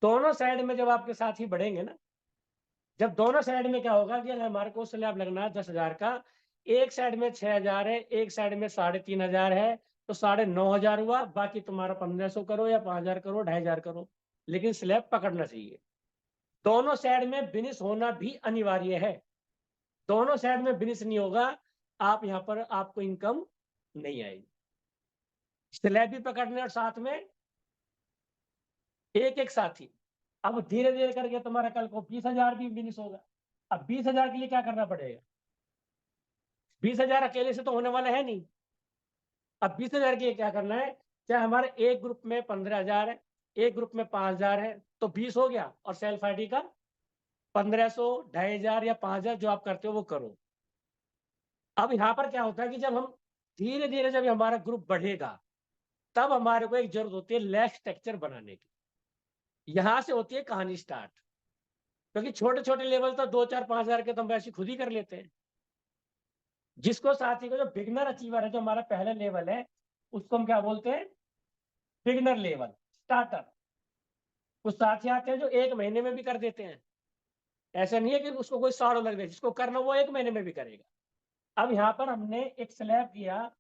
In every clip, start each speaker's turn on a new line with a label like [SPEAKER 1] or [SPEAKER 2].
[SPEAKER 1] दोनों साइड में जब आपके साथी बढ़ेंगे ना, जब दोनों साइड में क्या होगा कि अगर हमारे को स्लैब लगना है 10,000 का, एक साइड में 6,000 है, एक साइड में 3,500 है, तो 9,500 हुआ, बाकी तुम्हारा 1,500 करो या 5,000 करो, 2,500 करो, लेकिन स्लैब पकड़ना चाहिए। दोनों साइड में फिनिश होना भी अनिवार्य है। दोनों साइड में फिनिश नहीं होगा, आप यहाँ पर आपको इनकम नहीं आएगी। स्लैब भी पकड़ने और साथ में एक-एक साथी। अब धीरे-धीरे करके तुम्हारा कल को 20,000 भी फिनिश होगा। अब 20,000 के लिए क्या करना पड़ेगा? 20,000 अकेले से तो होने वाला है नहीं। अब 20,000 के लिए क्या करना है? चाहे हमारे एक ग्रुप में 15,000 है, एक ग्रुप में 5,000 है, तो 20 हो गया और सेल्फ आईडी का 1,500, 2,500 या 5,000 जो आप करते हो वो करो। अब यहाँ पर क्या होता है कि जब हम धीरे-धीरे जब हमारा ग्रुप बढ़ेगा, तब हमारे को एक जरूरत होती है लैक्स स्ट्रक्चर बनाने की। यहाँ से होती है कहानी स्टार्ट, क्योंकि छोटे-छोटे लेवल तो 2, 4, 5,000 के तो हम वैसे खुद ही कर लेते हैं। जिसको साथी को जो बिगिनर अचीवर है, जो हमारा पहला लेवल है, उसको हम क्या बोलते हैं? Beginner level, starter. कुछ साथी आते हैं जो 1 महीने में भी कर देते हैं। ऐसा नहीं है कि उसको कोई सालों लग जाए, जिसको करना वो 1 महीने में भी करेगा। अब यहाँ पर हमने एक स्लैब किया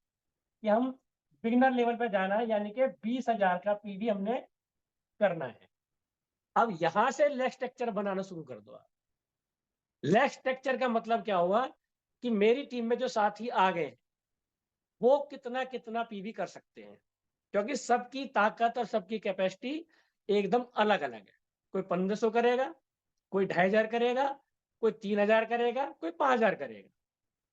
[SPEAKER 1] कि हम बिगिनर लेवल पे जाना है, यानी कि 20,000 का पीवी हमने करना है। अब यहाँ से लेग स्ट्रक्चर बनाना शुरू कर दो आप। लेग स्ट्रक्चर का मतलब क्या हुआ कि मेरी टीम में जो साथी आ गए, वो कितना-कितना पीवी कर सकते हैं। क्योंकि सबकी ताकत और सबकी कैपेसिटी एकदम अलग-अलग है। कोई 1,500 करेगा, कोई 2,500 करेगा, कोई 3,000 करेगा, कोई 5,000 करेगा।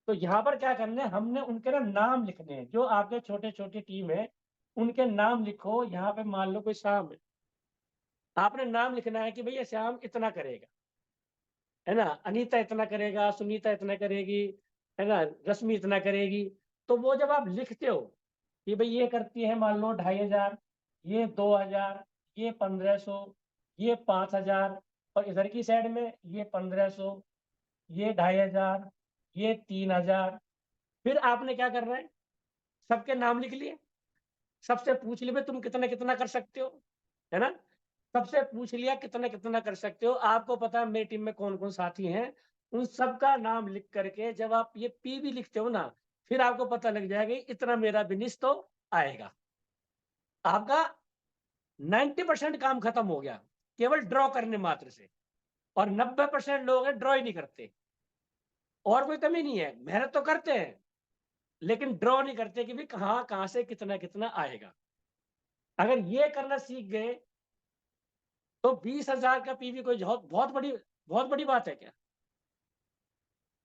[SPEAKER 1] तो यहाँ पर क्या करना है, हमने उनके ना नाम लिखने हैं। जो आपके छोटे-छोटे टीम है, उनके नाम लिखो। यहाँ पे मान लो कोई श्याम है, आपने नाम लिखना है कि भैया श्याम इतना करेगा, है ना? अनीता इतना करेगा, सुनीता इतना करेगी, है ना? रश्मि इतना करेगी। तो वो जब आप लिखते हो कि भई ये करती है मान लो 2,500, ये 2,000, ये 1,500, ये 5,000 और इधर की साइड में ये 1,500, ये 2,500, ये 3,000। फिर आपने क्या करना है? सबके नाम लिख लिए, सबसे पूछ लिया, तुम कितना-कितना कर सकते हो, है ना? सबसे पूछ लिया कितना-कितना कर सकते हो। आपको पता है मेरी टीम में कौन-कौन साथी हैं, उन सबका नाम लिख करके जब आप ये पीवी लिखते हो ना, फिर आपको पता लग जाएगा कि इतना मेरा फिनिश तो आएगा। आपका 90% काम खत्म हो गया, केवल ड्रॉ करने मात्र से। और 90% लोग हैं ड्रॉ ही नहीं करते। और कोई कमी नहीं है, मेहनत तो करते हैं, लेकिन ड्रॉ नहीं करते कि भाई कहाँ-कहाँ से कितना-कितना आएगा। अगर ये करना सीख गए, तो 20,000 का पीवी कोई बहुत बड़ी बात है क्या?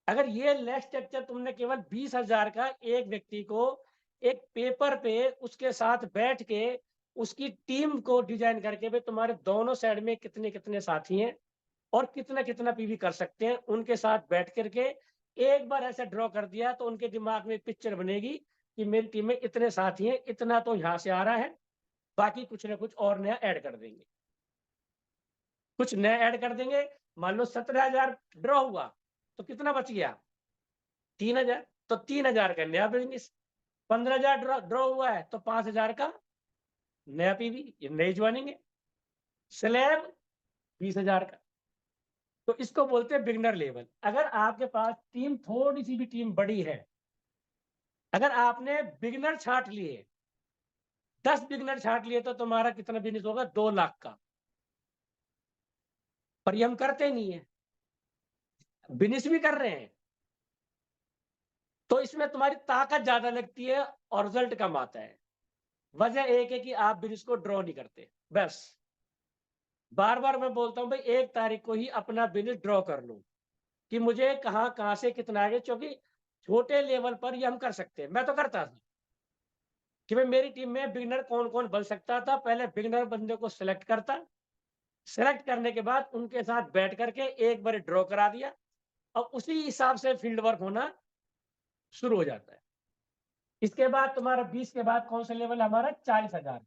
[SPEAKER 1] अगर ये लेग स्ट्रक्चर तुमने केवल 20,000 का एक व्यक्ति को एक पेपर पे उसके साथ बैठ के उसकी टीम को डिजाइन करके भाई तुम्हारे दोनों साइड में कितने-कितने साथी हैं और कितना-कितना पीवी कर सकते हैं, उनके साथ बैठ करके एक बार ऐसा ड्रॉ कर दिया तो उनके दिमाग में पिक्चर बनेगी कि मेरी टीम में इतने साथी हैं, इतना तो यहाँ से आ रहा है, बाकी कुछ ना कुछ और नया ऐड कर देंगे। कुछ नया ऐड कर देंगे, मान लो 17,000 ड्रॉ हुआ, तो कितना बच गया? 3,000, तो 3,000 का नया बिज़नेस। 15,000 ड्रॉ हुआ है, तो 5,000 का नया पीवी, ये नई ज्वाइनिंग है। स्लैब 20,000 का। तो इसको बोलते हैं बिगिनर लेवल। अगर आपके पास टीम थोड़ी-सी भी टीम बड़ी है, अगर आपने बिगिनर छाँट लिए, 10 बिगिनर छाँट लिए, तो तुम्हारा कितना बिज़नेस होगा? 2 लाख का। पर ये हम करते नहीं है। बिज़नेस भी कर रहे हैं, तो इसमें तुम्हारी ताकत ज़्यादा लगती है और रिज़ल्ट कम आता है। वजह एक है कि आप बिज़नेस को ड्रॉ नहीं करते, बस। बार-बार मैं बोलता हूँ भाई 1 तारीख को ही अपना बिज़नेस ड्रॉ कर लो, कि मुझे कहाँ-कहाँ से कितना आएगा, क्योंकि छोटे लेवल पर ये हम कर सकते हैं। मैं तो करता था कि भाई मेरी टीम में बिगिनर कौन-कौन बन सकता था। पहले बिगिनर बंदे को सेलेक्ट करता, सेलेक्ट करने के बाद उनके साथ बैठ करके एक बार ड्रॉ करा दिया और उसी हिसाब से फील्ड वर्क होना शुरू हो जाता है। इसके बाद तुम्हारा 20 के बाद कौन सा लेवल है हमारा? 40,000।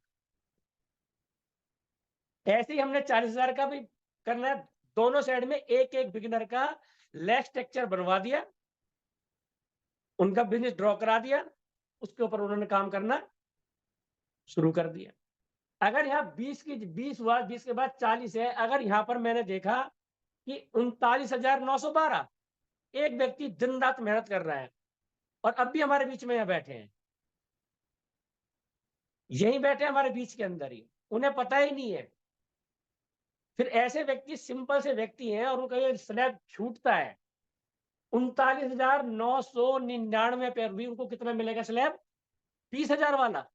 [SPEAKER 1] ऐसे ही हमने 40,000 का भी करना है। दोनों साइड में एक-एक बिगिनर का लेग स्ट्रक्चर बनवा दिया, उनका बिज़नेस ड्रॉ करा दिया, उसके ऊपर उन्होंने काम करना शुरू कर दिया। अगर यहाँ 20 हुआ, 20 के बाद 40 है, अगर यहाँ पर मैंने देखा कि 39,912, एक व्यक्ति दिन रात मेहनत कर रहा है और अब भी हमारे बीच में यहाँ बैठे हैं, यहीं बैठे हमारे बीच के अंदर ही, उन्हें पता ही नहीं है। फिर ऐसे व्यक्ति सिंपल से व्यक्ति हैं और उनका ये स्लैब छूटता है 39,999 पे, भी उनको कितना मिलेगा स्लैब? 20,000 वाला।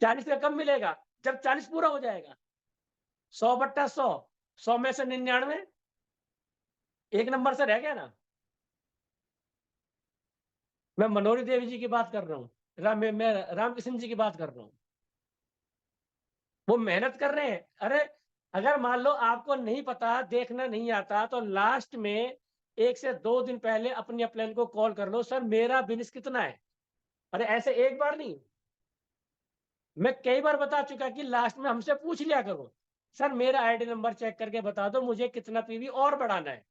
[SPEAKER 1] 40 का कब मिलेगा? जब 40 पूरा हो जाएगा। 100/100, 100 में से 99, एक नंबर से रह गया ना। मैं मनोहरी देवी जी की बात कर रहा हूँ, मैं रामकृष्ण जी की बात कर रहा हूँ। वो मेहनत कर रहे हैं। अरे अगर मान लो आपको नहीं पता, देखना नहीं आता, तो लास्ट में 1 से 2 दिन पहले अपनी अपलाइन को कॉल कर लो, सर मेरा बिजनेस कितना है? अरे ऐसे एक बार नहीं, मैं कई बार बता चुका कि लास्ट में हमसे पूछ लिया करो, सर मेरा आईडी नंबर चेक करके बता दो मुझे कितना पीवी और बढ़ाना है।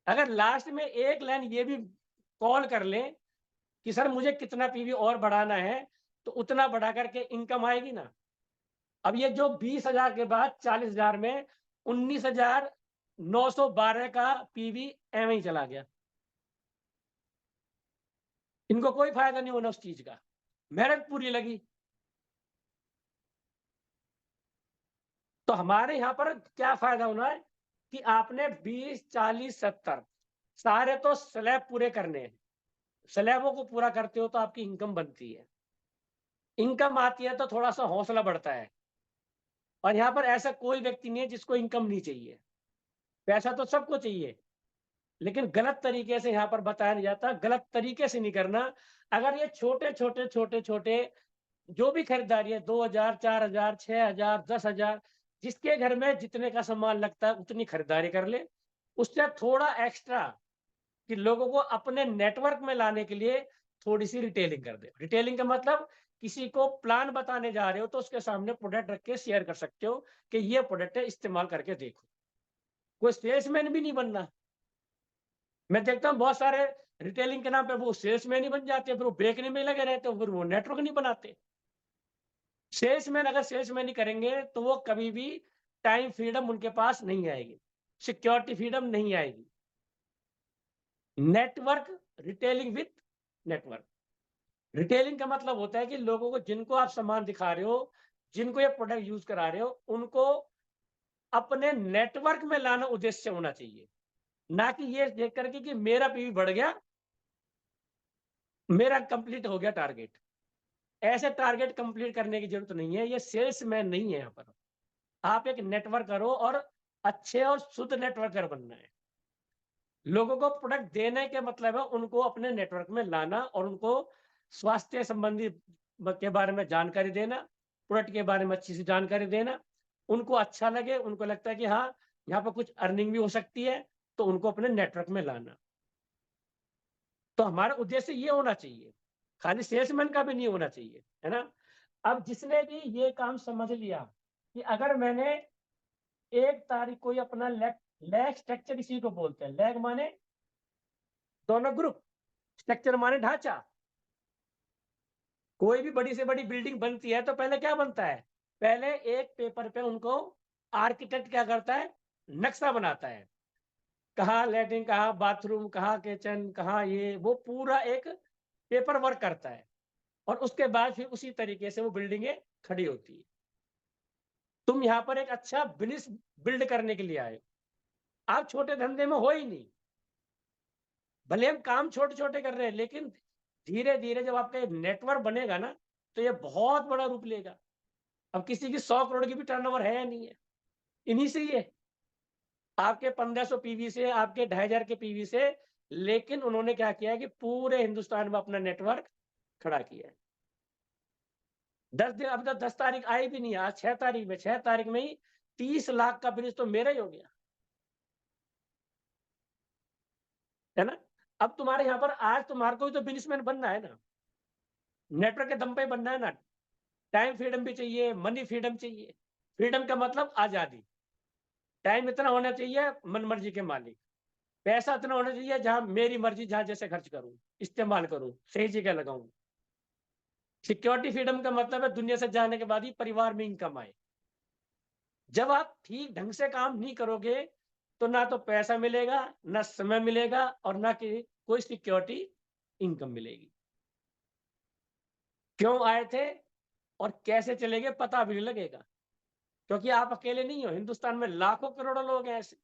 [SPEAKER 1] अगर लास्ट में एक लाइन ये भी कॉल कर लें कि सर मुझे कितना पीवी और बढ़ाना है, तो उतना बढ़ा करके इनकम आएगी ना। अब ये जो 20,000 के बाद 40,000 में 19,912 का पीवी एवं ही चला गया। इनको कोई फायदा नहीं होना उस चीज का, मेहनत पूरी लगी। तो हमारे यहाँ पर क्या फायदा होना है कि आपने 20, 40, 70 सारे तो स्लैब पूरे करने हैं। स्लैबों को पूरा करते हो तो आपकी इनकम बनती है, इनकम आती है तो थोड़ा सा हौसला बढ़ता है। और यहाँ पर ऐसा कोई व्यक्ति नहीं है जिसको इनकम नहीं चाहिए, पैसा तो सबको चाहिए, लेकिन गलत तरीके से यहाँ पर बताया नहीं जाता, गलत तरीके से नहीं करना। अगर ये छोटे छोटे छोटे छोटे जो भी खरीदारी है, 2,000, 4,000, 6,000, 10,000, जिसके घर में जितने का सामान लगता है उतनी खरीदारी कर ले। उससे थोड़ा एक्स्ट्रा कि लोगों को अपने नेटवर्क में लाने के लिए थोड़ी सी रिटेलिंग कर दे। रिटेलिंग का मतलब किसी को प्लान बताने जा रहे हो तो उसके सामने प्रोडक्ट रख के शेयर कर सकते हो कि ये प्रोडक्ट है, इस्तेमाल करके देखो। कोई सेल्समैन भी नहीं बनना। मैं देखता हूँ बहुत सारे रिटेलिंग के नाम पे वो सेल्समैन ही बन जाते हैं, फिर वो बेचने में लगे रहते हैं, फिर वो नेटवर्क नहीं बनाते। सेल्समैन अगर सेल्समैन ही करेंगे तो वो कभी भी टाइम फ्रीडम उनके पास नहीं आएगी, सिक्योरिटी फ्रीडम नहीं आएगी। Network, retailing with network. Retailing का मतलब होता है कि लोगों को, जिनको आप सामान दिखा रहे हो, जिनको ये प्रोडक्ट यूज करा रहे हो, उनको अपने नेटवर्क में लाना उद्देश्य होना चाहिए, ना कि ये देख करके कि मेरा पीवी बढ़ गया, मेरा कंप्लीट हो गया टारगेट। ऐसे टारगेट कंप्लीट करने की जरूरत नहीं है, ये सेल्समैन नहीं है। यहाँ पर आप एक नेटवर्क करो और अच्छे और शुद्ध नेटवर्कर बनना है। लोगों को प्रोडक्ट देने के मतलब है उनको अपने नेटवर्क में लाना और उनको स्वास्थ्य संबंधी के बारे में जानकारी देना, प्रोडक्ट के बारे में अच्छी सी जानकारी देना। उनको अच्छा लगे, उनको लगता है कि हाँ यहाँ पर कुछ अर्निंग भी हो सकती है, तो उनको अपने नेटवर्क में लाना। तो हमारा उद्देश्य ये होना चाहिए, खाली सेल्समैन का भी नहीं होना चाहिए, है ना। अब जिसने भी ये काम समझ लिया कि अगर मैंने 1 तारीख को ही अपना लैग स्ट्रक्चर, इसी को बोलते हैं, लैग माने दोनों ग्रुप, स्ट्रक्चर माने ढांचा। कोई भी बड़ी से बड़ी बिल्डिंग बनती है तो पहले क्या बनता है? पहले एक पेपर पे उनको आर्किटेक्ट क्या करता है? नक्शा बनाता है, कहाँ लैट्रिन, कहाँ बाथरूम, कहाँ किचन, कहाँ ये वो पूरा एक पेपर वर्क करता है। और उसके बाद फिर उसी तरीके से वो बिल्डिंगें खड़ी होती है। तुम यहाँ पर एक अच्छा बिजनेस बिल्ड करने के लिए आए, आप छोटे धंधे में हो ही नहीं। भले हम काम छोटे छोटे कर रहे हैं, लेकिन धीरे धीरे जब आपका नेटवर्क बनेगा ना, तो ये बहुत बड़ा रूप लेगा। अब किसी की 100 करोड़ की भी टर्नओवर है या नहीं है, इन्हीं से ही है। आपके 1500 पीवी से, आपके 2,500 के पीवी से, लेकिन उन्होंने क्या किया है कि पूरे हिंदुस्तान में अपना नेटवर्क खड़ा किया है। 10 दिन, अब तक 10 तारीख आई भी नहीं, आज 6 तारीख में, 6 तारीख में ही 30 लाख का बिजनेस तो मेरा ही हो गया, है ना। अब तुम्हारे यहाँ पर आज तुम्हारे को भी तो बिजनेसमैन बनना है ना, नेटवर्क के दम पे बनना है ना। टाइम फ्रीडम भी चाहिए, मनी फ्रीडम चाहिए। फ्रीडम का मतलब आजादी। टाइम इतना होना चाहिए मन मर्जी के मालिक, पैसा इतना होना चाहिए जहां मेरी मर्जी, जहां जैसे खर्च करूं, इस्तेमाल करूं, सही जगह लगाऊं। सिक्योरिटी फ्रीडम का मतलब है दुनिया से जाने के बाद ही परिवार में इनकम आए। जब आप ठीक ढंग से काम नहीं करोगे तो ना तो पैसा मिलेगा, ना समय मिलेगा और ना कि कोई सिक्योरिटी इनकम मिलेगी। क्यों आए थे और कैसे चलेंगे पता भी नहीं लगेगा, क्योंकि आप अकेले नहीं हो, हिंदुस्तान में लाखों करोड़ों लोग हैं ऐसे।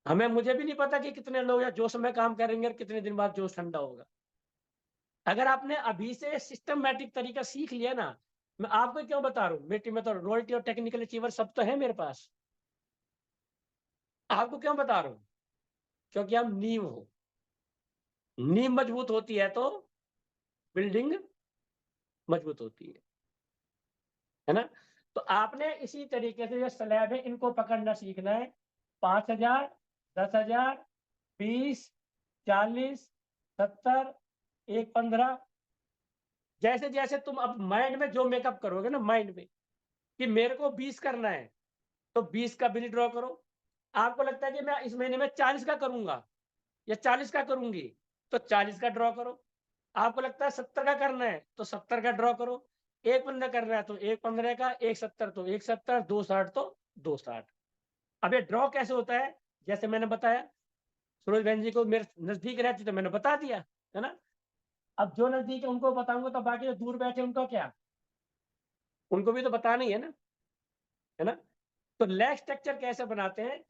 [SPEAKER 1] मुझे भी नहीं पता कि कितने लोग या जोश में काम करेंगे और कितने दिन बाद जोश ठंडा होगा। अगर आपने अभी से सिस्टमैटिक तरीका सीख लिया ना, मैं आपको क्यों बता रहा हूँ, मेरी टीम में तो रॉयल्टी और टेक्निकल अचीवर सब तो है मेरे पास। आपको क्यों बता रहा हूँ? क्योंकि हम नींव हो, नींव मजबूत होती है तो बिल्डिंग मजबूत होती है ना। तो आपने इसी तरीके से जो स्लैब है इनको पकड़ना सीखना है। 5,000, 10,000, 20, 40, 70, 115। जैसे जैसे तुम अब माइंड में जो मेकअप करोगे ना, माइंड में कि मेरे को 20 करना है तो 20 का बिल ड्रॉ करो। आपको लगता है कि मैं इस महीने में 40 का करूंगा या 40 का करूंगी तो 40 का ड्रॉ करो। आपको लगता है 70 का करना है तो 70 का ड्रॉ करो। 1.15 करना है तो 1.15 का, 1.70 तो 1.70, 2.60 तो 2.60। अब ये ड्रॉ कैसे होता है? जैसे मैंने बताया, सूरज बहन जी को मेरे नजदीक रहती तो मैंने बता दिया, है ना। अब जो नजदीक है उनको बताऊंगा तो बाकी जो दूर बैठे उनको क्या, उनको भी तो बताना ही है ना। तो लैग स्ट्रक्चर कैसे बनाते हैं?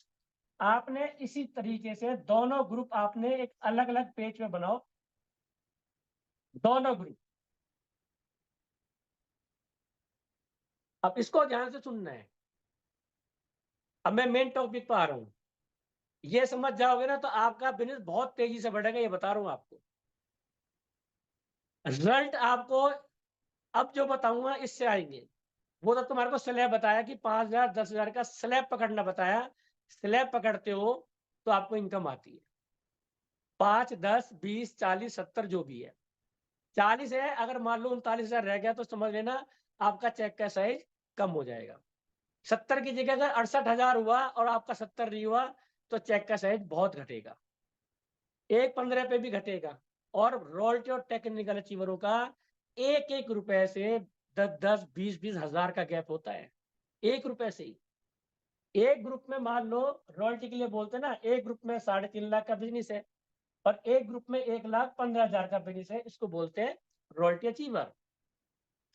[SPEAKER 1] आपने इसी तरीके से दोनों ग्रुप आपने एक अलग अलग पेज पे बनाओ, दोनों ग्रुप। अब इसको ध्यान से सुनना है। अब मैं मेन टॉपिक पर आ रहा हूं। ये समझ जाओगे ना तो आपका बिजनेस बहुत तेजी से बढ़ेगा, ये बता रहा हूं आपको। रिजल्ट आपको अब जो बताऊंगा इससे आएंगे। वो तो तुम्हारे को स्लैब बताया कि 5,000, 10,000 का स्लैब पकड़ना बताया। स्लैब पकड़ते हो तो आपको इनकम आती है। 5, 10, 20, 40, 70 जो भी है। 40 है, अगर मान लो 39,000 रह गया तो समझ लेना आपका चेक का साइज कम हो जाएगा। 70 की जगह अगर 68,000 हुआ और आपका 70 नहीं हुआ तो चेक का साइज बहुत घटेगा, 1.15 पे भी घटेगा। और रॉयल्टी और टेक्निकल अचीवरों का एक एक रुपए से 10-10, 20-20 हजार का गैप होता है, 1 रुपए से ही। एक ग्रुप में मान लो, रॉयल्टी के लिए बोलते ना, एक ग्रुप में 3.5 लाख का बिजनेस है और एक ग्रुप में 1,15,000 का बिजनेस है, इसको बोलते हैं रॉयल्टी अचीवर।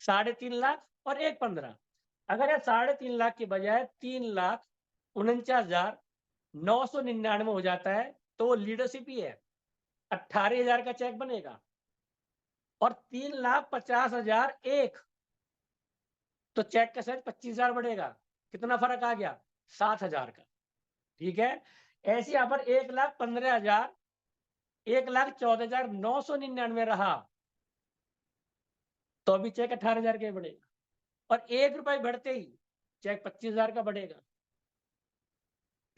[SPEAKER 1] 3.5 लाख और 1.15। अगर ये 3.5 लाख की बजाय 3,49,999 हो जाता है तो वो लीडरशिप ही है, 18,000 का चेक बनेगा। और 3,50,000 एक, तो चेक का साइज 25,000 बढ़ेगा। कितना फर्क आ गया? 7,000 का। ठीक है। ऐसे यहाँ पर 1,15,000, 1,14,999 रहा तो अभी चेक 18,000 के बढ़ेगा। और 1 रुपए बढ़ते ही चेक 25,000 का बढ़ेगा।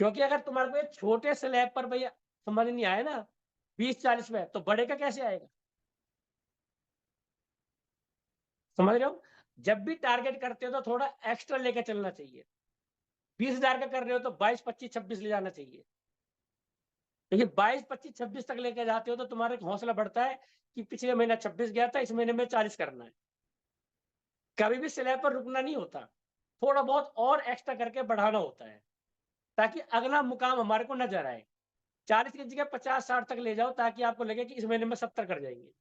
[SPEAKER 1] क्योंकि अगर तुम्हारे को एक छोटे स्लैब पर भैया समझ नहीं आया ना 20-40 में, तो बड़े का कैसे आएगा? समझ रहे हो? जब भी टारगेट करते हो तो थोड़ा एक्स्ट्रा लेकर चलना चाहिए। 20,000 का कर रहे हो तो 22, 25, 26 ले जाना चाहिए। क्योंकि 22, 25, 26 तक लेकर जाते हो तो तुम्हारा एक हौसला बढ़ता है कि पिछले महीना 26 गया था, इस महीने में 40 करना है। कभी भी स्लैब पर रुकना नहीं होता, थोड़ा बहुत और एक्स्ट्रा करके बढ़ाना होता है ताकि अगला मुकाम हमारे को नजर आए। 40 की जगह 50-60 तक ले जाओ ताकि आपको लगे कि इस महीने में 70 कर जाएंगे,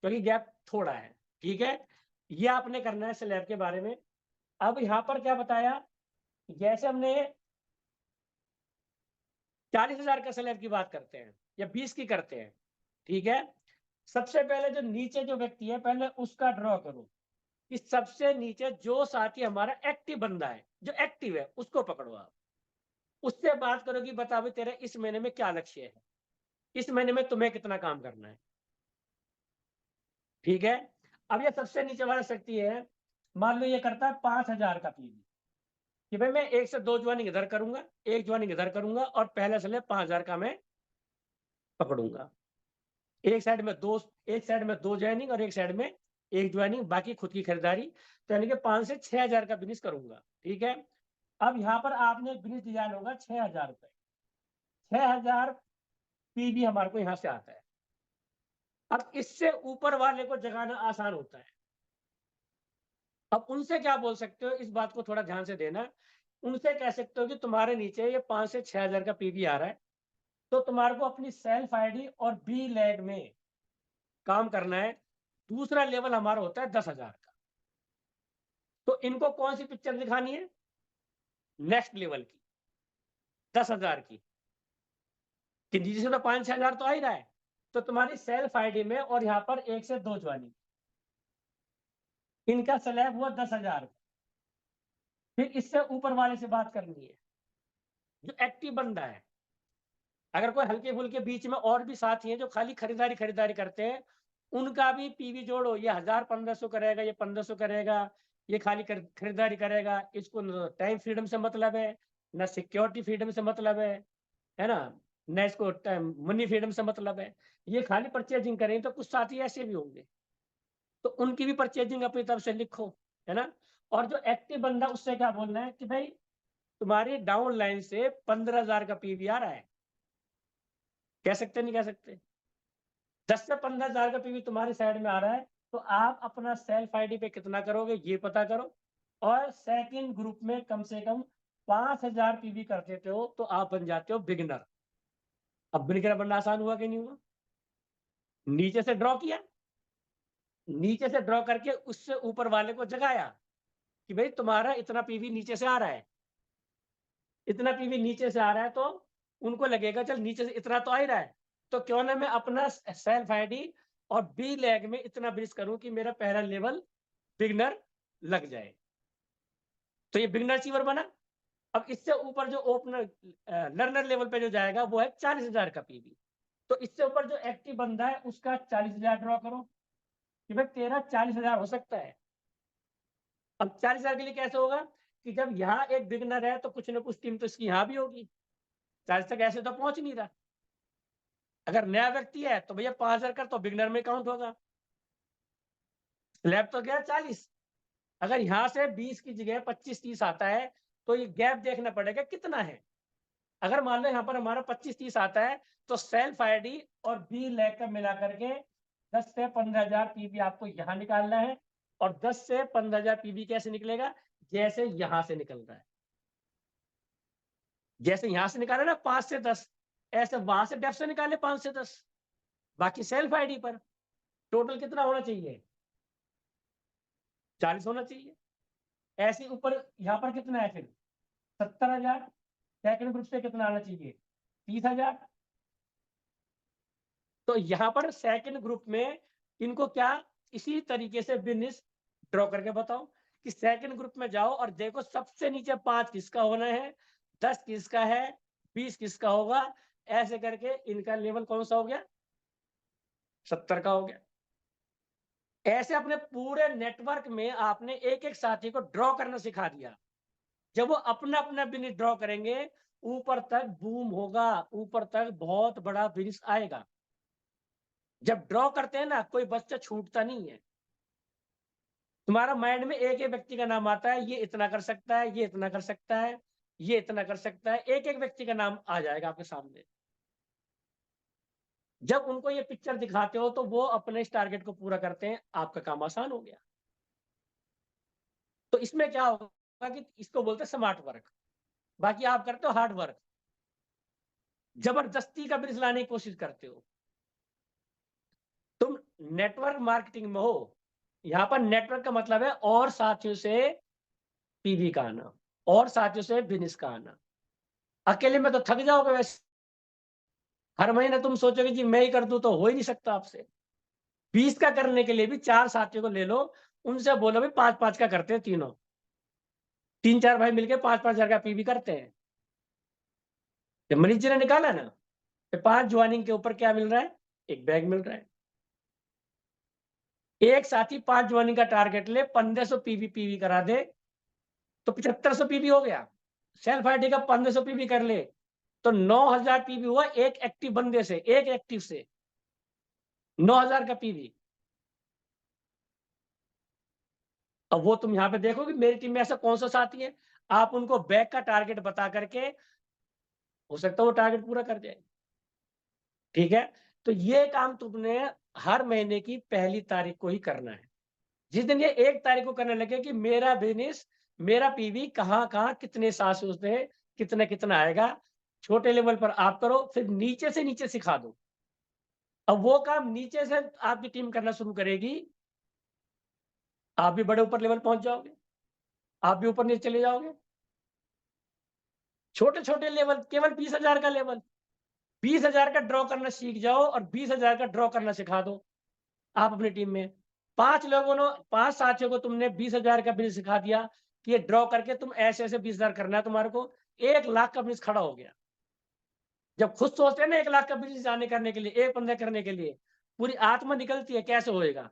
[SPEAKER 1] क्योंकि गैप थोड़ा है। ठीक है, ये आपने करना है स्लैब के बारे में। अब यहाँ पर क्या बताया, जैसे हमने 40,000 का स्लैब की बात करते हैं या 20 की करते हैं। ठीक है, सबसे पहले जो नीचे जो व्यक्ति है पहले उसका ड्रॉ करो कि सबसे नीचे जो साथी हमारा एक्टिव बंदा है, जो एक्टिव है उसको पकड़ो आप। उससे बात करो कि बता भाई तेरे इस महीने में क्या लक्ष्य है, इस महीने में तुम्हें कितना काम करना है। ठीक है। अब ये सबसे नीचे वाला व्यक्ति है, मान लो ये करता है 5,000 का पीवी कि भाई मैं 1 से 2 ज्वाइनिंग इधर करूंगा, 1 ज्वाइनिंग इधर करूंगा और पहले से 5,000 का मैं पकड़ूंगा। एक साइड में दो, एक साइड में 2 ज्वाइनिंग और एक साइड में 1 ज्वाइनिंग, बाकी खुद की खरीदारी। तो यानी कि 5 से 6,000 का बिजनेस करूंगा। ठीक है। अब यहाँ पर आपने बिजनेस डिजाइन होगा 6,000 रुपए, 6,000 पीवी हमारे को यहाँ से आता है। अब इससे ऊपर वाले को जगाना आसान होता है। अब उनसे क्या बोल सकते हो, इस बात को थोड़ा ध्यान से देना। उनसे कह सकते हो कि तुम्हारे नीचे ये 5 से 6,000 का पीवी आ रहा है, तो तुम्हारे को अपनी सेल्फ आईडी और बी लैग में काम करना है। दूसरा लेवल हमारा होता है 10,000 का। तो इनको कौन सी पिक्चर दिखानी है? नेक्स्ट लेवल की, 10,000 की। कि नीचे से तो 5-6,000 तो आ ही रहा है, तो तुम्हारी सेल्फ आईडी में और यहाँ पर 1 से 2 ज्वाइनिंग, इनका स्लैब हुआ 10,000। फिर इससे ऊपर वाले से बात करनी है, जो एक्टिव बंदा है। अगर कोई हल्के फुल्के बीच में और भी साथी हैं जो खाली खरीदारी करते हैं, उनका भी पीवी जोड़ो। ये 1000-1500 करेगा, ये 1500 करेगा, ये खाली खरीदारी करेगा। इसको न टाइम फ्रीडम से मतलब है, न सिक्योरिटी फ्रीडम से मतलब है ना? न इसको टाइम मनी फ्रीडम से मतलब है। ये खाली परचेजिंग करें, तो कुछ साथी ऐसे भी होंगे, तो उनकी भी परचेजिंग अपनी तरफ से लिखो, है ना? और जो एक्टिव बंदा, उससे क्या बोलना है कि भाई तुम्हारी डाउन लाइन से 15,000 का पीवी आ रहा है। कह सकते नहीं कह सकते? 10 से 15,000 का पीवी तुम्हारी साइड में आ रहा है, तो आप अपना सेल्फ आईडी पे कितना करोगे ये पता करो, और सेकंड ग्रुप में कम से कम 5,000 पीवी कर देते हो, तो आप बन जाते हो बिगिनर। अब बिगिनर बनना आसान हुआ कि नहीं हुआ? नीचे से ड्रॉ किया, नीचे से ड्रॉ करके उससे ऊपर वाले को जगाया कि भाई तुम्हारा इतना पीवी नीचे से आ रहा है, इतना पीवी नीचे से आ रहा है, तो उनको लगेगा चल नीचे से इतना तो आ ही रहा है, तो क्यों ना मैं अपना सेल्फ आईडी और बी लैग में इतना ब्रिज करूं कि मेरा पहला लेवल बिगनर लग जाए। तो ये बिगनर अचीवर बना। अब इससे ऊपर जो ओपनर लर्नर लेवल पे जो जाएगा वो है 40,000 का पीवी। तो इससे ऊपर जो एक्टिव बंदा है उसका 40,000 ड्रॉ करो कि भाई तेरा 40,000 हो सकता है। अब 40,000 के लिए कैसे होगा कि जब यहाँ एक बिगनर है तो कुछ ना कुछ टीम तो इसकी यहाँ भी होगी। 40 तक ऐसे तो पहुंच नहीं रहा। अगर नया व्यक्ति है तो भैया 5,000 कर तो बिगनर में काउंट होगा। स्लैब तो गया 40। अगर यहाँ से 20 की जगह 25-30 आता है, तो ये गैप देखना पड़ेगा कितना है। अगर मान लो यहाँ पर हमारा 25-30 आता है, तो सेल्फ आईडी और बी लैग का मिला करके 10 से 15,000 पीवी आपको यहाँ निकालना है। और 10 से 15,000 पीवी कैसे निकलेगा? जैसे यहाँ से निकल रहा है, जैसे यहाँ से निकाला ना 5 से 10, ऐसे वहां से डेप्थ से निकाले 5 से 10, बाकी सेल्फ आईडी पर। टोटल कितना होना चाहिए? 40 होना चाहिए। ऐसे ऊपर यहाँ पर कितना है फिर? 70,000। सेकंड ग्रुप से कितना आना चाहिए? 30,000। तो यहाँ पर सेकंड ग्रुप में इनको क्या, इसी तरीके से बिजनेस ड्रॉ करके बताओ कि सेकंड ग्रुप में जाओ और देखो सबसे नीचे 5 किसका होना है, 10 किसका है, 20 किसका होगा। ऐसे करके इनका लेवल कौन सा हो गया? 70 का हो गया। ऐसे अपने पूरे नेटवर्क में आपने एक एक साथी को ड्रॉ करना सिखा दिया। जब वो अपना अपना बिजनेस ड्रॉ करेंगे, ऊपर तक बूम होगा, ऊपर तक बहुत बड़ा बिजनेस आएगा। जब ड्रॉ करते हैं ना, कोई बच्चा छूटता नहीं है। तुम्हारा माइंड में एक एक व्यक्ति का नाम आता है, ये इतना कर सकता है, ये इतना कर सकता है, ये इतना कर सकता है, एक एक व्यक्ति का नाम आ जाएगा आपके सामने। जब उनको ये पिक्चर दिखाते हो तो वो अपने इस टारगेट को पूरा करते हैं, आपका काम आसान हो गया। तो इसमें क्या होगा कि इसको बोलते हैं स्मार्ट वर्क। बाकी आप करते हो हार्ड वर्क, जबरदस्ती का बिजनेस लाने की कोशिश करते हो। तुम नेटवर्क मार्केटिंग में हो, यहाँ पर नेटवर्क का मतलब है और साथियों से पीवी का आना, और साथियों से बिजनेस का आना। अकेले में तो थक जाओगे वैसे। हर महीने तुम सोचोगे जी मैं ही कर दूं, तो हो ही नहीं सकता आपसे। 20 का करने के लिए भी 4 साथियों को ले लो, उनसे बोलो भाई 5-5 का करते हैं तीनों। 3-4 भाई मिलके 5-5 हजार का पीवी करते हैं। जब मनीष जी ने निकाला ना, तो 5 ज्वाइनिंग के ऊपर क्या मिल रहा है? एक बैग मिल रहा है। एक साथी 5 ज्वाइनिंग का टारगेट ले, 1500 पीवी पीवी करा दे, तो 7500 पीवी हो गया। सेल्फ आईडी का 1500 पीवी कर ले, तो 9,000 पीवी हुआ एक एक्टिव बंदे से, एक एक्टिव से 9,000 का पीवी। अब वो तुम यहाँ पे देखोगे मेरी टीम में ऐसा कौन सा साथी है, आप उनको बैक का टारगेट बता करके, हो सकता है वो टारगेट पूरा कर जाए। ठीक है, तो ये काम तुमने हर महीने की पहली तारीख को ही करना है। जिस दिन ये 1 तारीख को करने लगे कि मेरा बिज़नेस, मेरा पीवी कहाँ-कहाँ कितने साल से कितना-कितना आएगा, छोटे लेवल पर आप करो, फिर नीचे से नीचे सिखा दो। अब वो काम नीचे से आपकी टीम करना शुरू करेगी, आप भी बड़े ऊपर लेवल पहुँच जाओगे, आप भी ऊपर नीचे चले जाओगे। छोटे-छोटे लेवल, केवल 20,000 का लेवल, 20,000 का ड्रॉ करना सीख जाओ और 20,000 का ड्रॉ करना सिखा दो, आप अपनी टीम में। 5 साथियों को तुमने 20,000 का बिज़नेस सिखा दिया कि ये ड्रॉ करके तुम ऐसे-ऐसे 20,000 करना है तुम्हारे को, 1 लाख का बिज़नेस खड़ा हो गया। जब खुद सोचते हैं ना 1 लाख का बिज़नेस जाने करने के लिए, 1 बंदे करने के लिए, पूरी आत्मा निकलती है, कैसे होएगा?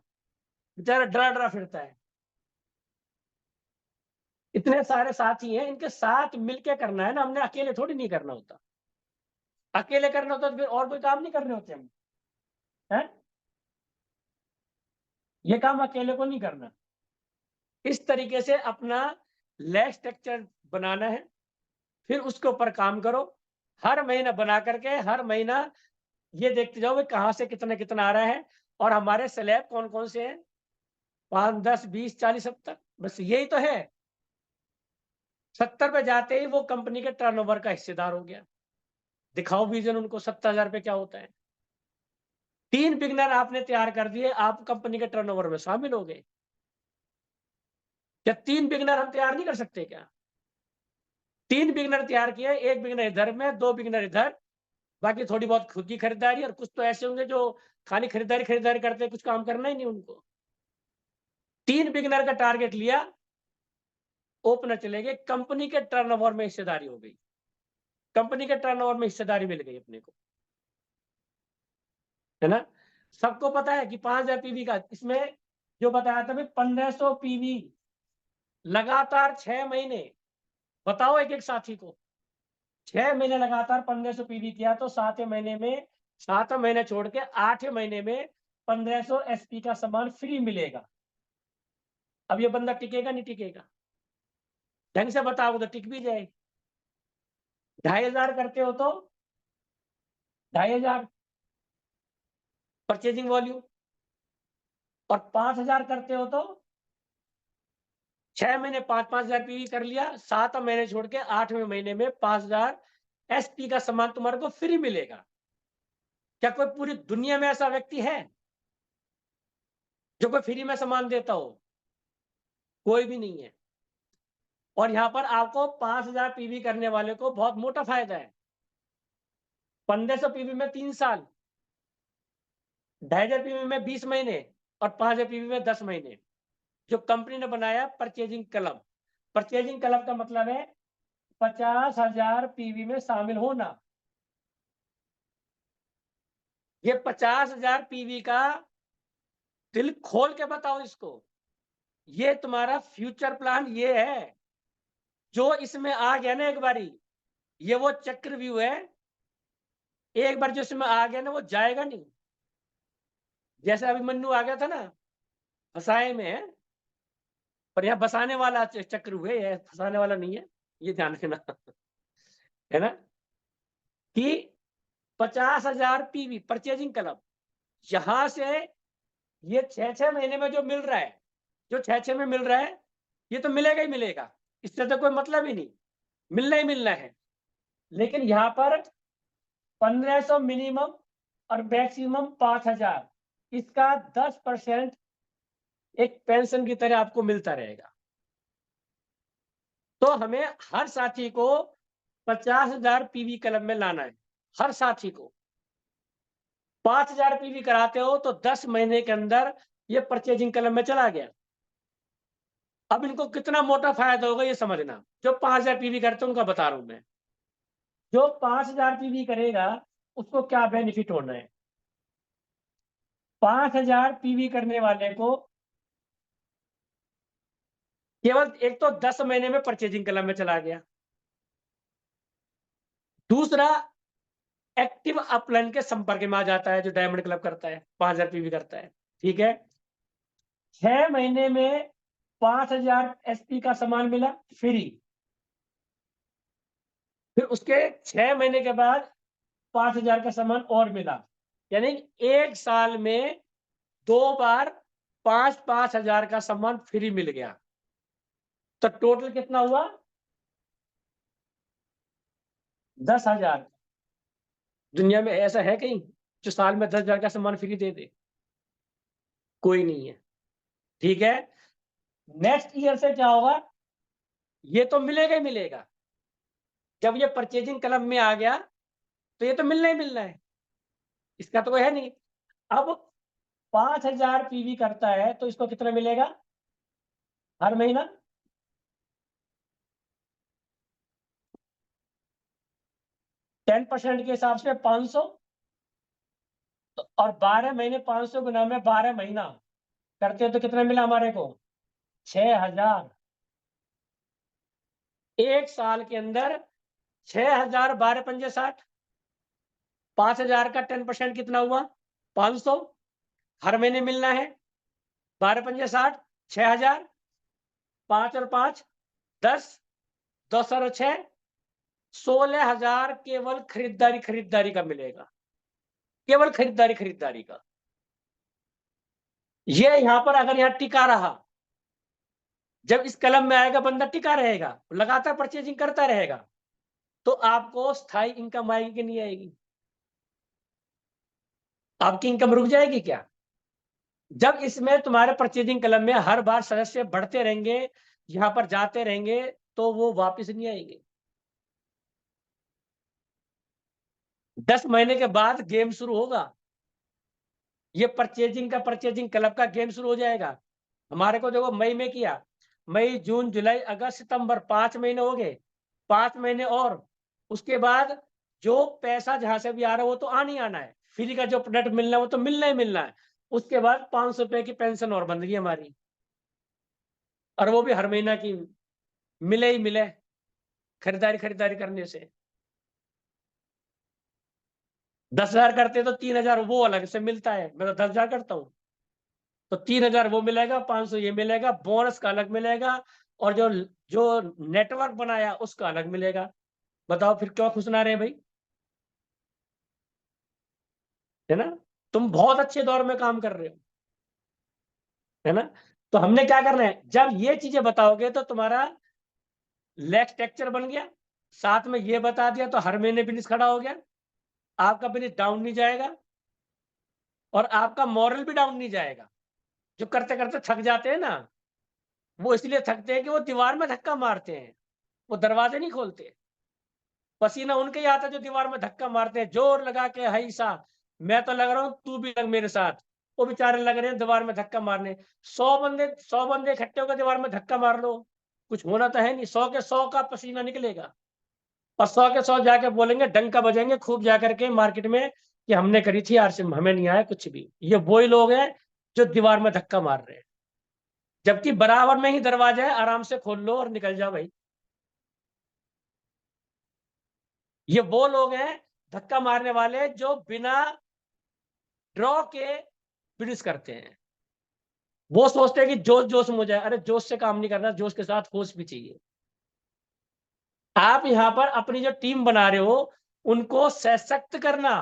[SPEAKER 1] बेचारा डरा-डरा फिरता है। इतने सारे साथी हैं, इनके साथ मिलके करना है ना, हमने अकेले थोड़ी नहीं करना होता। अकेले करना होता तो फिर और कोई काम नहीं करने होते हम, हैं? ये काम अकेले को नहीं करना। इस तरीके से अपना लैब स्ट्रक्चर बनाना है, फिर उसके ऊपर काम करो। हर महीना बना करके हर महीना ये देखते जाओ कि कहाँ से कितना-कितना आ रहा है और हमारे स्लैब कौन-कौन से हैं, 5, 10, 20, 40, 70 बस यही तो है। 70 पे जाते ही वो कंपनी के टर्नओवर का हिस्सेदार हो गया। दिखाओ विज़न उनको 70,000 पे क्या होता है। 3 बिगिनर आपने तैयार कर दिए, आप कंपनी के टर्नओवर में शामिल हो गए। क्या 3 बिगिनर हम तैयार नहीं कर सकते क्या? 3 बिगिनर तैयार किए, 1 बिगिनर इधर में, 2 बिगिनर इधर, बाकी थोड़ी बहुत खुद की खरीदारी और कुछ तो ऐसे होंगे जो खाली खरीदारी करते हैं, कुछ काम करना ही नहीं उनको। 3 बिगिनर का टारगेट लिया, ओपनर चले गए, कंपनी के टर्नओवर में हिस्सेदारी हो गई। कंपनी के टर्नओवर में हिस्सेदारी मिल गई अपने को, है ना? सबको पता है कि 5,000 पीवी का इसमें जो बताया था मैं 1,500 पीवी लगातार 6 महीने, बताओ एक-एक साथी को। 6 महीने लगातार 1500 पीवी किया तो 7वें महीने में 7वां महीने छोड़ के 8वें महीने में 1500 एसपी का सामान फ्री मिलेगा। अब ये बंदा टिकेगा नहीं टिकेगा? ढंग से बताओगे तो टिक भी जाए। 2,500 करते हो तो 2,500 परचेजिंग वॉल्यूम और 5,000 करते हो तो 6 महीने 5-5,000 पीवी कर लिया, 7वां महीने छोड़ के 8वें महीने में 5,000 एसपी का सामान तुम्हारे को फ्री मिलेगा। क्या कोई पूरी दुनिया में ऐसा व्यक्ति है जो कोई फ्री में सामान देता हो? कोई भी नहीं है। और यहाँ पर आपको 5,000 पीवी करने वाले को बहुत मोटा फायदा है। 1,500 पीवी में 3 साल, 2,500 पीवी में 20 महीने और 5,000 पीवी में 10 महीने। जो कंपनी ने बनाया परचेजिंग क्लब। परचेजिंग क्लब का मतलब है 50,000 पीवी में शामिल होना। ये 50,000 पीवी का दिल खोल के बताओ इसको। ये तुम्हारा फ्यूचर प्लान ये है। जो इसमें आ गया ना एक बारी, ये वो चक्रव्यूह है। एक बार जो इसमें आ गया ना वो जाएगा नहीं। जैसे अभिमन्यु आ गया था ना, फसाए में है, पर यहाँ बसाने वाला चक्रव्यूह है, फसाने वाला नहीं है। ये ध्यान रखना, है ना? कि 50,000 पीवी परचेजिंग क्लब, यहाँ से ये 6-6 महीने में जो मिल रहा है, जो 6-6 में मिल रहा है, ये तो मिलेगा ही मिलेगा। इससे तो कोई मतलब ही नहीं, मिलना ही मिलना है। लेकिन यहाँ पर 1,500 मिनिमम और मैक्सिमम 5,000, इसका 10% एक पेंशन की तरह आपको मिलता रहेगा। तो हमें हर साथी को 50,000 पीवी क्लब में लाना है, हर साथी को। 5,000 पीवी कराते हो तो 10 महीने के अंदर ये परचेजिंग क्लब में चला गया। अब इनको कितना मोटा फायदा होगा ये समझना। जो 5,000 पीवी करते हैं उनका बता रहा हूं मैं। जो 5,000 पीवी करेगा उसको क्या बेनिफिट होना है? 5,000 पीवी करने वाले को केवल एक तो 10 महीने में परचेजिंग क्लब में चला गया। दूसरा, एक्टिव अपलाइन के संपर्क में आ जाता है जो डायमंड क्लब करता है, 5,000 पीवी करता है। ठीक है? 6 महीने में 5,000 एसपी का सामान मिला फ्री। फिर उसके 6 महीने के बाद 5,000 का सामान और मिला। यानी 1 साल में 2 बार 5-5 हजार का सामान फ्री मिल गया, तो टोटल कितना हुआ? 10,000। दुनिया में ऐसा है कहीं जो साल में 10,000 का सामान फ्री दे दे? कोई नहीं है। ठीक है, नेक्स्ट ईयर से क्या होगा? ये तो मिलेगा ही मिलेगा। जब ये परचेजिंग क्लब में आ गया तो ये तो मिलना ही मिलना है, इसका तो कोई है नहीं। अब 5,000 पीवी करता है तो इसको कितना मिलेगा हर महीना? 10% के हिसाब से 500, और 12 महीने 500 गुना में 12 महीना करते हैं तो कितना मिला हमारे को? 6,000। एक साल के अंदर 6,000, 12 पंजे 60, 5,000 का 10% कितना हुआ? 500। हर महीने मिलना है, 12 पंजे 60, 6,000, 5 और 5 10, 10 और 6 16,000 केवल खरीदारी का मिलेगा, केवल खरीदारी का। ये यहां पर अगर यहां टिका रहा, जब इस कलम में आएगा बंदा टिका रहेगा, लगातार परचेजिंग करता रहेगा, तो आपको स्थायी इनकम आएगी कि नहीं आएगी? आपकी इनकम रुक जाएगी क्या? जब इसमें तुम्हारे परचेजिंग कलम में हर बार सदस्य बढ़ते रहेंगे, यहां पर जाते रहेंगे, तो वो वापस नहीं आएंगे। 10 महीने के बाद गेम शुरू होगा, ये परचेजिंग क्लब का गेम शुरू हो जाएगा। हमारे को देखो मई में किया, मई जून जुलाई अगस्त सितंबर 5 महीने हो गए, 5 महीने और उसके बाद जो पैसा जहां से भी आ रहा है वो तो आना ही आना है, फ्री का जो प्रोडक्ट मिलना है वो तो मिलना ही मिलना है। उसके बाद 500 रुपए की पेंशन और बन गई हमारी, और वो भी हर महीना की, मिले ही मिले खरीदारी करने से। 10,000 करते तो 3,000 वो अलग से मिलता है, मैं तो 10,000 करता हूँ तो 3,000 वो मिलेगा, 500 ये मिलेगा, बोनस का अलग मिलेगा, और जो जो नेटवर्क बनाया उसका अलग मिलेगा। बताओ फिर क्यों खुश ना रहे भाई? है ना? तुम बहुत अच्छे दौर में काम कर रहे हो, है ना? तो हमने क्या करना है, जब ये चीजें बताओगे तो तुम्हारा लेग स्ट्रक्चर बन गया, साथ में ये बता दिया तो हर महीने बिजनेस खड़ा हो गया, आपका बिजनेस डाउन नहीं जाएगा, और आपका मॉरल भी डाउन नहीं जाएगा। जो करते करते थक जाते हैं ना, वो इसलिए थकते हैं कि वो दीवार में धक्का मारते हैं, वो दरवाजे नहीं खोलते। पसीना उनके ही आता है जो दीवार में धक्का मारते हैं, जोर लगा के हई सा, मैं तो लग रहा हूं, तू भी लग मेरे साथ। वो बेचारे लग रहे हैं दीवार में धक्का मारने। 100 बंदे इकट्ठे होकर दीवार में धक्का मार लो, कुछ होना तो है नहीं, 100 के 100 का पसीना निकलेगा, और 100 के 100 जाके बोलेंगे, डंका बजेंगे खूब जाकर के मार्केट में कि हमने करी थी यार, सिर्फ हमें नहीं आया कुछ भी। ये वही लोग हैं जो दीवार में धक्का मार रहे हैं, जबकि बराबर में ही दरवाजा है, आराम से खोल लो और निकल जाओ भाई। ये वो लोग हैं धक्का मारने वाले जो बिना ड्रॉ के बिजनेस करते हैं। वो सोचते हैं कि जोश जोश में हो जाए, अरे जोश से काम नहीं करना, जोश के साथ होश भी चाहिए। आप यहां पर अपनी जो टीम बना रहे हो, उनको सशक्त करना,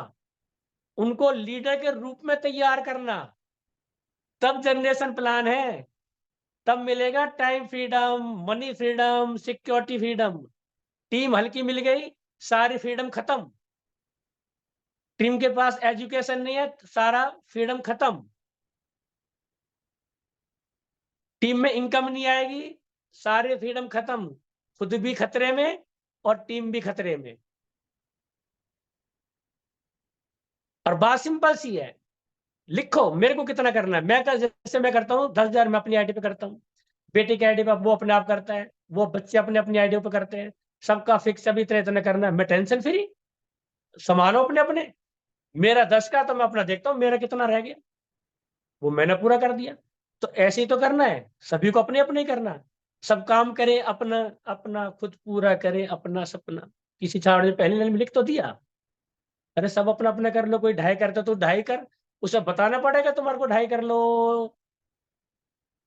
[SPEAKER 1] उनको लीडर के रूप में तैयार करना, तब जनरेशन प्लान है, तब मिलेगा time freedom, money freedom, security freedom. Team हल्की मिल गई, सारी फ्रीडम खत्म। टीम के पास एजुकेशन नहीं है, सारा फ्रीडम खत्म। टीम में इनकम नहीं आएगी, सारे फ्रीडम खत्म। खुद भी खतरे में और टीम भी खतरे में। और बात सिंपल सी है, लिखो मेरे को कितना करना है। जैसे मैं करता हूँ 10,000 मैं अपनी आईडी पे करता हूँ, बेटे की आईडी पे वो अपने आप करता है, वो बच्चे अपने अपनी आईडी पे करते हैं, सबका फिक्स अभी इतना इतना करना है, मैं टेंशन फ्री, संभालो अपने अपने। मेरा 10 का तो मैं अपना देखता हूँ मेरा कितना रह गया, वो मैंने पूरा कर दिया। तो ऐसे ही तो करना है, सभी को अपने अपने ही करना है। सब काम करें अपना अपना, खुद पूरा करें अपना सपना। किसी छाड़ में पहले लाइन में लिख तो दिया, अरे सब अपना अपना कर लो, कोई ढाई करता तो ढाई कर, उसे बताना पड़ेगा तुम्हारे को ढाई कर लो,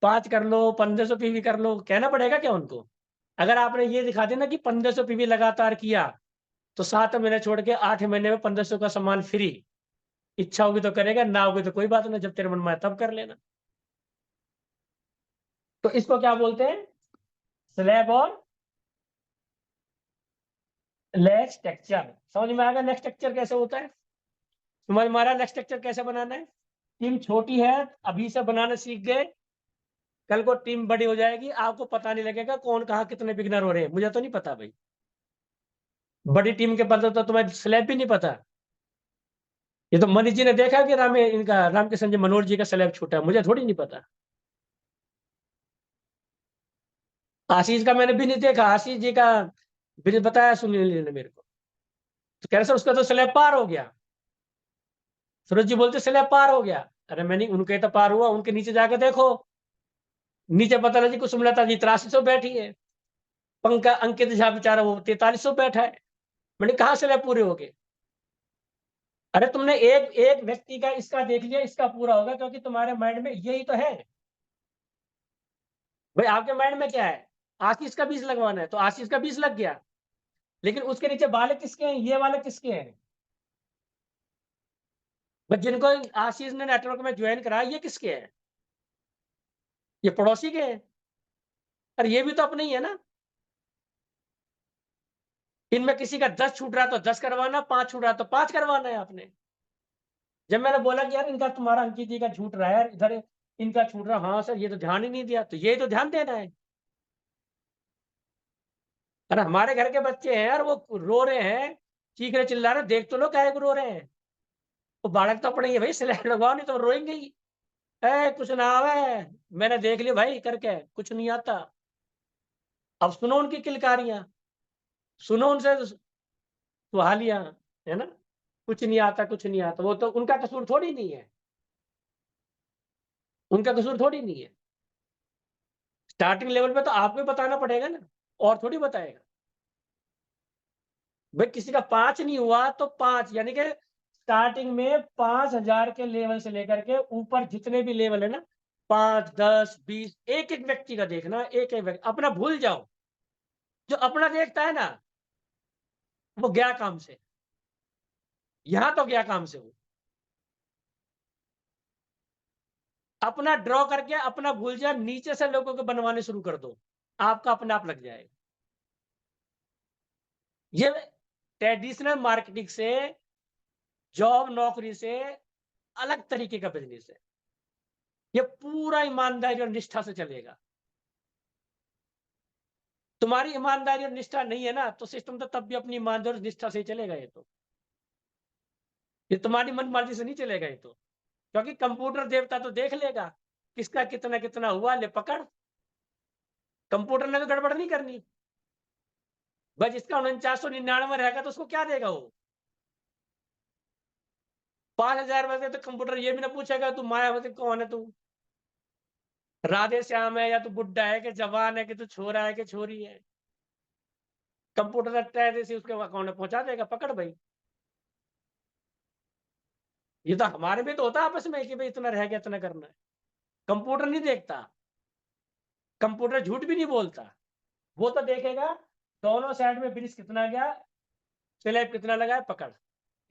[SPEAKER 1] 5 कर लो, 1,500 पीवी कर लो, कहना पड़ेगा क्या उनको? अगर आपने ये दिखा देना कि 1,500 पीवी लगातार किया, तो 7 महीने छोड़ के 8 महीने में 1,500 का सामान फ्री, इच्छा होगी तो करेगा, ना होगी तो कोई बात नहीं, जब तेरे मन में आए तब कर लेना। तो इसको क्या बोलते हैं? स्लैब और लेग स्ट्रक्चर। समझ में आएगा नेक्स्ट स्ट्रक्चर कैसे होता है? समझ में आ रहा है नेक्स्ट स्ट्रक्चर कैसे बनाना है? टीम छोटी है, अभी से बनाना सीख गए, कल को टीम बड़ी हो जाएगी, आपको पता नहीं लगेगा कौन कहाँ कितने बिगनर हो रहे हैं। मुझे तो नहीं पता भाई, बड़ी टीम के पता तो तुम्हें स्लैब भी नहीं पता। ये तो मनीष जी ने देखा कि इनका रामकिशन जी मनोहर जी का स्लैब छूटा है, मुझे थोड़ी नहीं पता। आशीष का मैंने भी नहीं देखा, आशीष जी का भी बताया सुनील जी ने मेरे को, तो कह रहे सर उसका तो स्लैब पार हो गया। सूरज जी बोलते स्लैब पार हो गया। अरे मैंने उनके तो पार हुआ, उनके नीचे जाके देखो, नीचे पता नहीं जी कुसुमलता जी 8300 बैठी है, पंखा अंकित झा बेचारा वो 4300 बैठा है। मैंने कहा स्लैब पूरे हो गए? अरे तुमने एक एक व्यक्ति का इसका देख लिया, इसका पूरा होगा, क्योंकि तुम्हारे माइंड में यही तो है भाई। आपके माइंड में क्या है? आशीष का 20 लगवाना है, तो आशीष का 20 लग गया, लेकिन उसके नीचे वाले किसके हैं, ये वाले किसके हैं? बस जिनको आशीष ने नेटवर्क में ज्वाइन करा, ये किसके हैं? ये पड़ोसी के हैं। अरे ये भी तो अपने ही है ना। इनमें किसी का 10 छूट रहा तो 10 करवाना, 5 छूट रहा तो 5 करवाना है आपने। जब मैंने बोला कि यार इनका तुम्हारा अंकित जी का छूट रहा है, इधर इनका छूट रहा, हाँ सर ये तो ध्यान ही नहीं दिया, तो ये तो ध्यान देना है। अरे हमारे घर के बच्चे हैं यार, वो रो रहे हैं, चीख रहे चिल्ला रहे, देख तो लो काहे को रो रहे हैं। वो बालक तो अपने ही है भाई, सिलेंडर लगवाओ नहीं तो रोएंगे ही। कुछ ना आवे, मैंने देख लिया भाई करके, कुछ नहीं आता। अब सुनो उनकी किलकारियां, सुनो उनसे सुहालियां, है ना, कुछ नहीं आता कुछ नहीं आता। वो तो उनका कसूर थोड़ी नहीं है, उनका कसूर थोड़ी नहीं है। स्टार्टिंग लेवल पे तो आपको बताना पड़ेगा ना, और थोड़ी बताएगा भाई। किसी का 5 नहीं हुआ तो 5, यानी कि स्टार्टिंग में 5000 के लेवल से लेकर के ऊपर जितने भी लेवल है ना, 5, 10, 20, एक एक व्यक्ति का देखना, एक एक व्यक्ति अपना भूल जाओ। जो अपना देखता है ना, वो गया काम से, यहां तो गया काम से। वो अपना ड्रॉ करके अपना भूल जाए, नीचे से लोगों को बनवाने शुरू कर दो, आपका अपने आप लग जाएगा। ये ट्रेडिशनल मार्केटिंग से, जॉब नौकरी से अलग तरीके का बिजनेस है। ये पूरा ईमानदारी और निष्ठा से चलेगा। तुम्हारी ईमानदारी और निष्ठा नहीं है ना, तो सिस्टम तो तब भी अपनी ईमानदारी और निष्ठा से ही चलेगा। ये तुम्हारी मन मर्जी से नहीं चलेगा ये तो, क्योंकि कंप्यूटर देवता तो देख लेगा किसका कितना कितना हुआ, ले पकड़। कंप्यूटर ने तो गड़बड़ नहीं करनी। बस जिसका 4999 रहेगा तो उसको क्या देगा वो? 5000 रुपए तो कंप्यूटर ये भी ना पूछेगा तू मायावती कौन है, तू राधे श्याम है, या तू बुड्ढा है कि जवान है, कि तू छोरा है कि छोरी है। कंप्यूटर जैसे उसके अकाउंट में पहुंचा देगा, पकड़ भाई। ये तो हमारे में तो होता है आपस में कि भाई इतना रह गया, इतना करना है। कंप्यूटर नहीं देखता, कंप्यूटर झूठ भी नहीं बोलता। वो तो देखेगा दोनों साइड में ब्रिज कितना गया, स्लैब कितना लगा है, पकड़।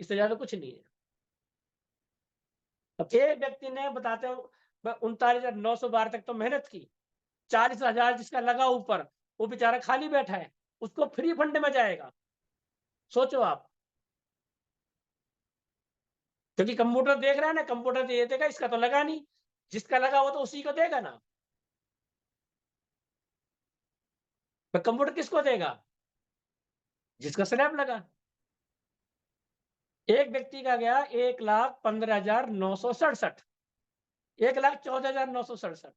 [SPEAKER 1] इससे ज्यादा कुछ नहीं है। अब एक व्यक्ति ने बताते हो 39,912 तक तो मेहनत की, 40,000 जिसका लगा ऊपर, वो बेचारा खाली बैठा है, उसको फ्री फंड में जाएगा। सोचो आप, क्योंकि कंप्यूटर देख रहा है ना, कंप्यूटर तो ये देगा इसका तो लगा नहीं, जिसका लगा वो तो उसी को देगा ना। तो कंप्यूटर किसको देगा? जिसका स्लैब लगा। एक व्यक्ति का गया 1,15,967, 1,14,967,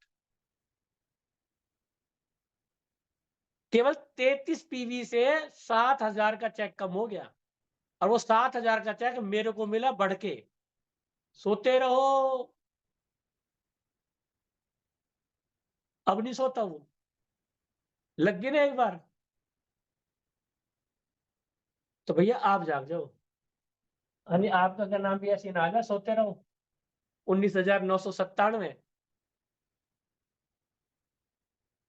[SPEAKER 1] केवल 33 पीवी से 7,000 का चेक कम हो गया। और वो 7,000 का चेक मेरे को मिला बढ़ के। सोते रहो, अब नहीं सोता हूं, लग गई ना एक बार, तो भैया आप जाग जाओ। अरे आपका क्या नाम भी ऐसी ना आ गया, सोते रहो। 19,997,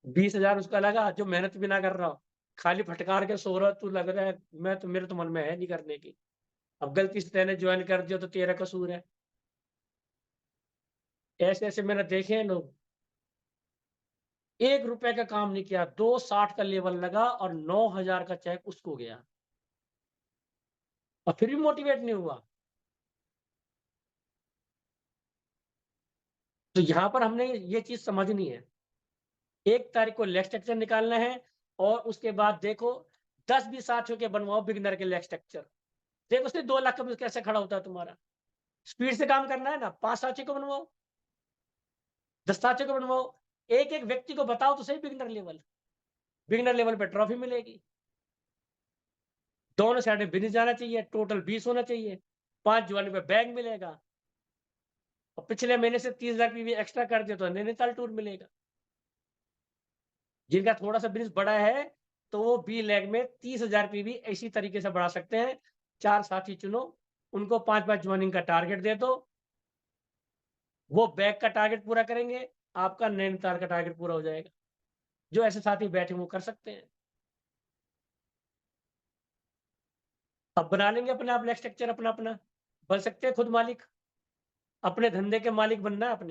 [SPEAKER 1] 20,000 उसका लगा जो मेहनत भी ना कर रहा हो, खाली फटकार के सो रहा, तू लग रहा है मैं तो, मेरे तो मन में है नहीं करने की। अब गलती से तेने ज्वाइन कर दिया तो तेरा कसूर है। ऐसे ऐसे मैंने देखे हैं लोग, ₹1 का काम नहीं किया, 260 का लेवल लगा और 9,000 का चेक उसको गया और फिर भी मोटिवेट नहीं हुआ। तो यहाँ पर हमने ये चीज़ समझनी है। 1 तारीख को लेग स्ट्रक्चर निकालना है और उसके बाद देखो 10-20 साथियों के बनवाओ बिगिनर के लेग स्ट्रक्चर। देखो सिर्फ 2 लाख का बिल कैसे खड़ा होता है तुम्हारा। स्पीड से काम करना है ना, 5 साथियों को बनवाओ, 10 साथियों को बनवाओ। एक-एक व्यक्ति को बताओ तो सही बिगिनर लेवल। बिगिनर लेवल पे ट्रॉफी मिलेगी। दोनों साइड में फिनिश जाना चाहिए, टोटल 20 होना चाहिए। 5 जुआने पे बैग मिलेगा और पिछले महीने से 30,000 भी एक्स्ट्रा कर दिया तो नैनीताल टूर मिलेगा। जिनका थोड़ा-सा बिज़नेस बड़ा है, तो वो बी लेग में 30,000 भी इसी तरीके से बढ़ा सकते हैं। 4 साथी चुनो, उनको 5-5 जॉइनिंग का टारगेट दे दो, वो बैग का टारगेट पूरा करेंगे, आपका नैनीताल का टारगेट पूरा हो जाएगा। जो ऐसे साथी बैठे वो कर सकते हैं। अब बना लेंगे अपने आप लेग स्ट्रक्चर अपना-अपना, बन सकते हैं खुद मालिक, अपने धंधे के मालिक बनना है अपने।